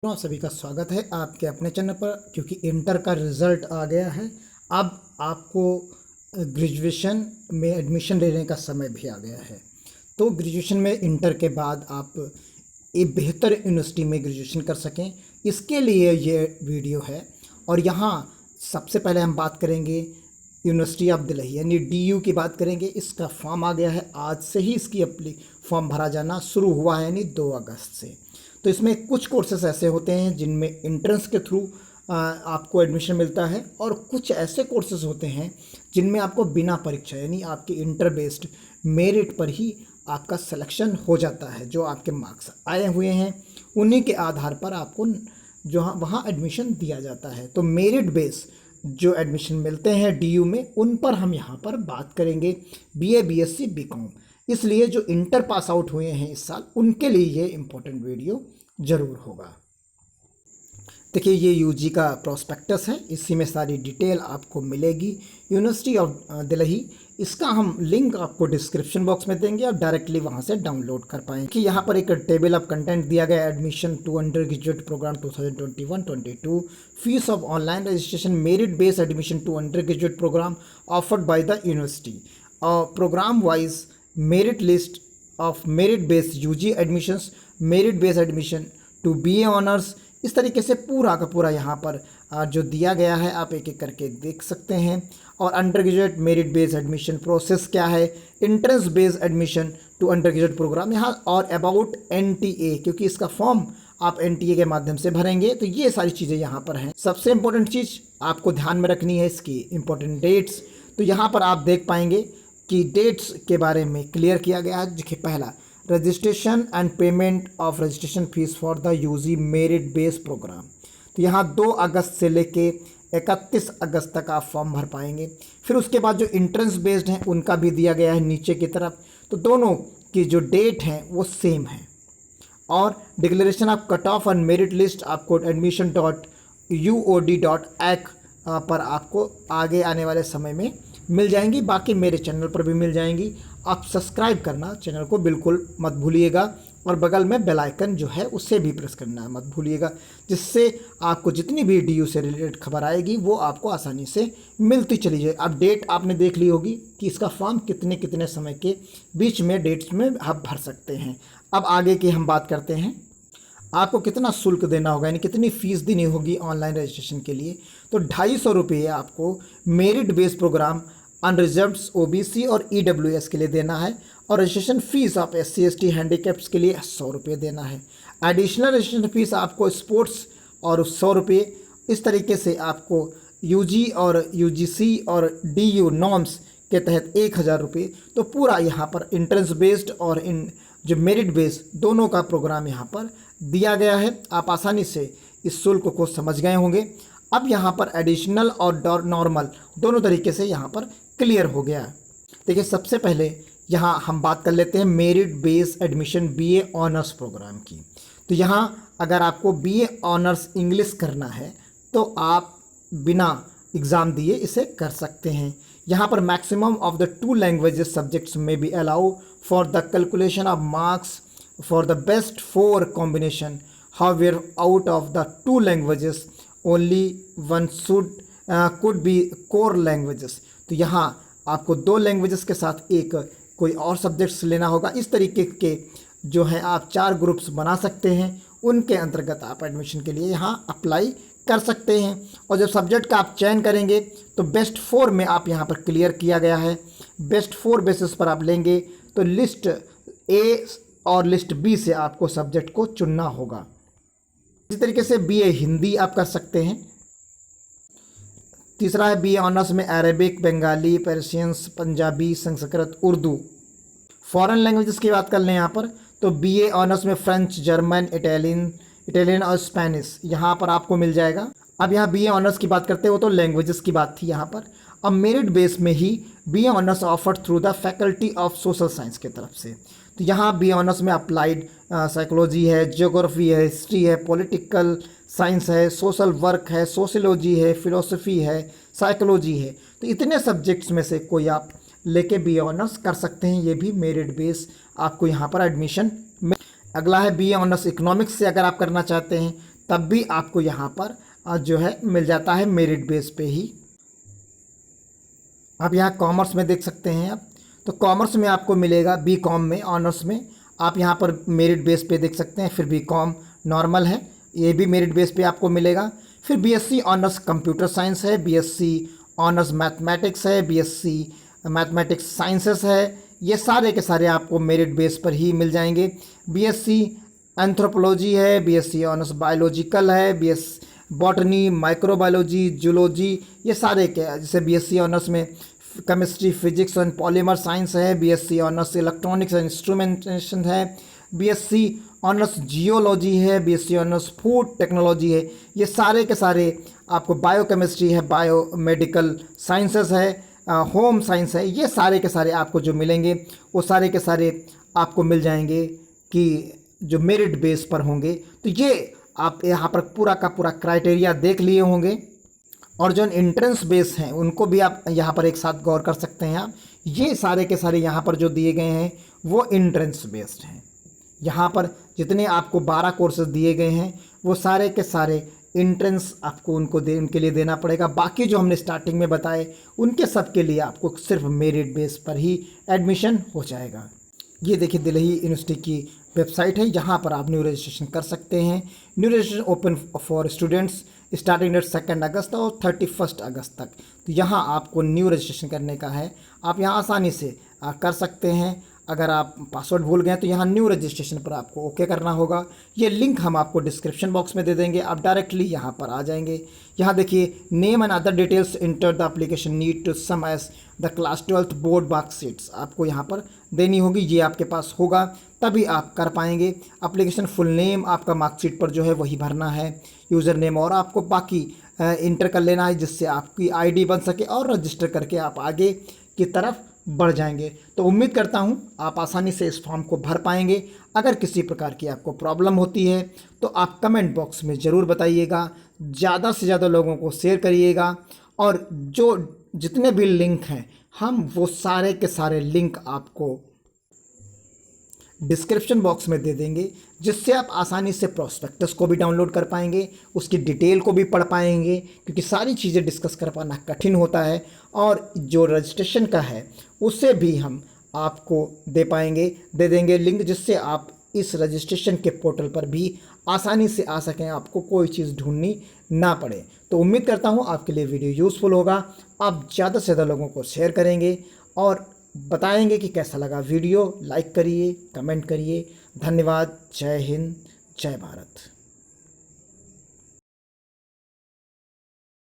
आप सभी का स्वागत है आपके अपने चैनल पर। क्योंकि इंटर का रिज़ल्ट आ गया है, अब आपको ग्रेजुएशन में एडमिशन लेने का समय भी आ गया है। तो ग्रेजुएशन में इंटर के बाद आप एक बेहतर यूनिवर्सिटी में ग्रेजुएशन कर सकें, इसके लिए ये वीडियो है। और यहाँ सबसे पहले हम बात करेंगे यूनिवर्सिटी ऑफ दिल्ली यानी DU की बात करेंगे। इसका फॉर्म आ गया है, आज से ही इसकी फॉर्म भरा जाना शुरू हुआ है यानी 2 अगस्त से। तो इसमें कुछ कोर्सेस ऐसे होते हैं जिनमें एंट्रेंस के थ्रू आपको एडमिशन मिलता है, और कुछ ऐसे कोर्सेज होते हैं जिनमें आपको बिना परीक्षा यानी आपके इंटर बेस्ड मेरिट पर ही आपका सिलेक्शन हो जाता है। जो आपके मार्क्स आए हुए हैं उन्हीं के आधार पर आपको जो वहाँ एडमिशन दिया जाता है। तो मेरिट बेस जो एडमिशन मिलते हैं DU में, उन पर हम यहाँ पर बात करेंगे, BA BSc BCom। इसलिए जो इंटर पास आउट हुए हैं इस साल, उनके लिए ये इम्पोर्टेंट वीडियो ज़रूर होगा। देखिए, ये UG का प्रोस्पेक्टस है, इसी में सारी डिटेल आपको मिलेगी। यूनिवर्सिटी ऑफ दिल्ली, इसका हम लिंक आपको डिस्क्रिप्शन बॉक्स में देंगे, आप डायरेक्टली वहाँ से डाउनलोड कर पाएंगे। कि यहाँ पर एक टेबल ऑफ कंटेंट दिया गया है, admission to undergraduate programme 2021-22, fees of online registration, merit based admission to undergraduate programme offered by the university, programme wise merit list of merit based UG admissions, merit based admission to BA honours. इस तरीके से पूरा का पूरा यहाँ पर जो दिया गया है आप एक एक करके देख सकते हैं। और undergraduate merit based admission process क्या है, entrance based admission to undergraduate programme यहाँ, और अबाउट NTA, क्योंकि इसका फॉर्म आप NTA के माध्यम से भरेंगे। तो ये सारी चीज़ें यहाँ पर हैं। सबसे इम्पोर्टेंट चीज़ आपको ध्यान में रखनी है इसकी इम्पोर्टेंट डेट्स। तो यहाँ पर आप देख पाएंगे कि डेट्स के बारे में क्लियर किया गया है। देखिए, पहला, registration and payment of registration fees for the UG merit based programme. तो यहाँ 2 अगस्त से लेके 31 अगस्त तक आप फॉर्म भर पाएंगे। फिर उसके बाद जो इंट्रेंस बेस्ड हैं उनका भी दिया गया है नीचे की तरफ। तो दोनों की जो डेट हैं वो सेम है। और declaration of cut off and merit list आपको admission.uod.ac पर आपको आगे आने वाले समय में मिल जाएंगी। बाकी मेरे चैनल पर भी मिल जाएंगी। आप सब्सक्राइब करना चैनल को बिल्कुल मत भूलिएगा, और बगल में बेल आइकन जो है उससे भी प्रेस करना मत भूलिएगा, जिससे आपको जितनी भी DU से रिलेटेड खबर आएगी वो आपको आसानी से मिलती चली जाए। अब डेट आपने देख ली होगी कि इसका फॉर्म कितने कितने समय के बीच में डेट्स में आप भर सकते हैं। अब आगे की हम बात करते हैं, आपको कितना शुल्क देना होगा यानी कितनी फ़ीस देनी होगी ऑनलाइन रजिस्ट्रेशन के लिए। तो 250 रुपये आपको merit based programme unreserved OBC और EWS के लिए देना है, और रजिस्ट्रेशन फ़ीस आप SC ST हैंडीकैप्स के लिए 100 रुपये देना है। एडिशनल रजिस्ट्रेशन फ़ीस आपको स्पोर्ट्स और 100 रुपये। इस तरीके से आपको UG और UGC और DU नॉर्म्स के तहत 1000 रुपये। तो पूरा यहाँ पर इंट्रेंस बेस्ड और इन जो मेरिट बेस्ड दोनों का प्रोग्राम यहाँ पर दिया गया है। आप आसानी से इस शुल्क को समझ गए होंगे। अब यहाँ पर एडिशनल और नॉर्मल दोनों तरीके से यहाँ पर क्लियर हो गया है। देखिए, सबसे पहले यहाँ हम बात कर लेते हैं merit based admission BA honours programme की। तो यहाँ अगर आपको BA ऑनर्स इंग्लिश करना है तो आप बिना एग्ज़ाम दिए इसे कर सकते हैं। यहाँ पर maximum of the 2 languages subjects में be allow for the calculation of marks for the best 4 combination. However out of the 2 languages only one could be core languages. तो यहाँ आपको 2 लैंग्वेजेस के साथ एक कोई और सब्जेक्ट्स लेना होगा। इस तरीके के जो है आप 4 ग्रुप्स बना सकते हैं, उनके अंतर्गत आप एडमिशन के लिए यहाँ अप्लाई कर सकते हैं। और जब सब्जेक्ट का आप चयन करेंगे तो बेस्ट 4 में आप यहाँ पर क्लियर किया गया है। बेस्ट 4 बेसिस पर आप लेंगे तो लिस्ट A और लिस्ट B से आपको सब्जेक्ट को चुनना होगा। इसी तरीके से BA हिंदी आप कर सकते हैं। तीसरा है BA ऑनर्स में Arabic, Bengali, Persians, Punjabi, Sanskrit, Urdu. Foreign languages की बात कर लें यहाँ पर तो BA ऑनर्स में फ्रेंच, जर्मन, इटालियन और स्पेनिश यहाँ पर आपको मिल जाएगा। अब यहाँ BA ऑनर्स की बात करते हो तो लैंग्वेजेस की बात थी यहाँ पर। अब मेरिट बेस में ही BA honours offered through the faculty of social science की तरफ से। तो यहाँ BA ऑनर्स में अप्लाइड साइकोलॉजी है, ज्योग्राफी है, हिस्ट्री है, पॉलिटिकल साइंस है, सोशल वर्क है, सोशियोलॉजी है, फिलोसफी है, साइकोलॉजी है। तो इतने सब्जेक्ट्स में से कोई आप लेके BA ऑनर्स कर सकते हैं। ये भी मेरिट बेस आपको यहाँ पर एडमिशन। अगला है BA ऑनर्स इकोनॉमिक्स से अगर आप करना चाहते हैं तब भी आपको यहाँ पर जो है मिल जाता है मेरिट बेस पे ही। आप यहाँ कॉमर्स में देख सकते हैं आप, तो कॉमर्स में आपको मिलेगा बी कॉम में ऑनर्स में आप यहाँ पर मेरिट बेस पे देख सकते हैं। फिर बी कॉम नॉर्मल है, ये भी मेरिट बेस पे आपको मिलेगा। फिर बीएससी ऑनर्स कंप्यूटर साइंस है, बीएससी ऑनर्स मैथमेटिक्स है, बीएससी मैथमेटिक्स साइंसेस है, ये सारे के सारे आपको मेरिट बेस पर ही मिल जाएंगे। बीएससी एंथ्रोपोलॉजी है, बीएससी ऑनर्स बायोलॉजिकल है, बीएस बॉटनी, माइक्रोबायोलॉजी, जूलॉजी, ये सारे के, जैसे बीएससी ऑनर्स में chemistry, physics and polymer science है, BSc honours electronics and instrumentation है, बीएससी ऑनर्स जियोलॉजी है, बीएससी ऑनर्स फूड टेक्नोलॉजी है, ये सारे के सारे आपको बायोकेमिस्ट्री है, बायोमेडिकल साइंसेस है, होम साइंस है, ये सारे के सारे आपको जो मिलेंगे वो सारे के सारे आपको मिल जाएंगे कि जो मेरिट बेस पर होंगे। तो ये आप यहाँ पर पूरा का पूरा क्राइटेरिया देख लिए होंगे, और जो इंट्रेंस बेस हैं उनको भी आप यहाँ पर एक साथ गौर कर सकते हैं। आप ये सारे के सारे यहाँ पर जो दिए गए हैं वो इंट्रेंस बेस्ड हैं। यहाँ पर जितने आपको 12 कोर्सेज दिए गए हैं वो सारे के सारे इंट्रेंस आपको उनके लिए देना पड़ेगा। बाकी जो हमने स्टार्टिंग में बताए उनके सब के लिए आपको सिर्फ मेरिट बेस पर ही एडमिशन हो जाएगा। ये देखिए दिल्ली यूनिवर्सिटी की वेबसाइट है, यहाँ पर आप न्यू रजिस्ट्रेशन कर सकते हैं। New registration open for students starting date 2 अगस्त और 31 अगस्त तक। तो यहाँ आपको न्यू रजिस्ट्रेशन करने का है, आप यहाँ आसानी से कर सकते हैं। अगर आप पासवर्ड भूल गए तो यहाँ न्यू रजिस्ट्रेशन पर आपको ओके करना होगा। ये लिंक हम आपको डिस्क्रिप्शन बॉक्स में दे देंगे, आप डायरेक्टली यहाँ पर आ जाएंगे। यहाँ देखिए name and other details enter the application need to same as the class 12th board marksheets आपको यहाँ पर देनी होगी। ये आपके पास होगा तभी आप कर पाएंगे। एप्लीकेशन फुल नेम आपका मार्कशीट पर जो है वही भरना है, यूज़र नेम, और आपको बाकी इंटर कर लेना है जिससे आपकी आईडी बन सके और रजिस्टर करके आप आगे की तरफ बढ़ जाएंगे। तो उम्मीद करता हूं आप आसानी से इस फॉर्म को भर पाएंगे। अगर किसी प्रकार की आपको प्रॉब्लम होती है तो आप कमेंट बॉक्स में ज़रूर बताइएगा, ज़्यादा से ज़्यादा लोगों को शेयर करिएगा, और जो जितने भी लिंक हैं हम वो सारे के सारे लिंक आपको डिस्क्रिप्शन बॉक्स में दे देंगे, जिससे आप आसानी से प्रोस्पेक्टस को भी डाउनलोड कर पाएंगे, उसकी डिटेल को भी पढ़ पाएंगे, क्योंकि सारी चीज़ें डिस्कस कर पाना कठिन होता है। और जो रजिस्ट्रेशन का है उसे भी हम आपको दे देंगे लिंक, जिससे आप इस रजिस्ट्रेशन के पोर्टल पर भी आसानी से आ सकें, आपको कोई चीज़ ढूंढनी ना पड़े। तो उम्मीद करता हूँ आपके लिए वीडियो यूज़फुल होगा। आप ज़्यादा से ज़्यादा लोगों को शेयर करेंगे और बताएंगे कि कैसा लगा वीडियो। लाइक करिए, कमेंट करिए। धन्यवाद। जय हिंद, जय भारत।